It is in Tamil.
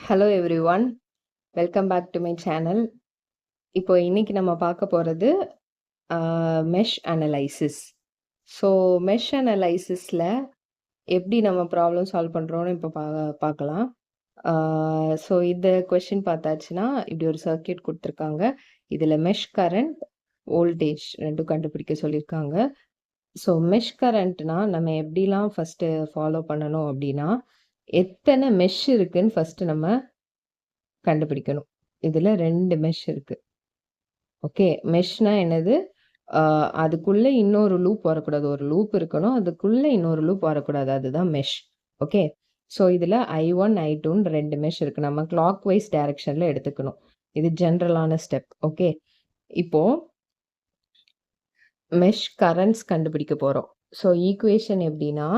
Hello everyone, welcome back to my channel. இப்போ இன்னைக்கு நம்ம பார்க்க போகிறது மெஷ் அனலைசிஸ். ஸோ மெஷ் அனலைசிஸில் எப்படி நம்ம ப்ராப்ளம் சால்வ் பண்ணுறோன்னு இப்போ பார்க்கலாம். ஸோ இந்த கொஷின் பார்த்தாச்சுன்னா இப்படி ஒரு சர்க்கியூட் கொடுத்துருக்காங்க. இதில் மெஷ் கரண்ட், வோல்டேஜ் ரெண்டும் கண்டுபிடிக்க சொல்லியிருக்காங்க. ஸோ மெஷ் கரண்ட்னா நம்ம எப்படிலாம் ஃபஸ்ட்டு ஃபாலோ பண்ணணும் அப்படின்னா, எத்தனை மெஷ் இருக்குன்னு ஃபஸ்ட்டு நம்ம கண்டுபிடிக்கணும். இதில் 2 மெஷ் இருக்கு. ஓகே, மெஷ்னா என்னது? அதுக்குள்ளே இன்னொரு லூப் வரக்கூடாது. ஒரு லூப் இருக்கணும், அதுக்குள்ளே இன்னொரு லூப் வரக்கூடாது. அதுதான் மெஷ். ஓகே, ஸோ இதில் I1 I2ன்னு 2 மெஷ் இருக்குது. நம்ம கிளாக் வைஸ் டைரக்ஷனில் எடுத்துக்கணும். இது ஜென்ரலான ஸ்டெப். ஓகே, இப்போது மெஷ் கரண்ட்ஸ் கண்டுபிடிக்க போகிறோம். ஸோ ஈக்குவேஷன் எப்படின்னா,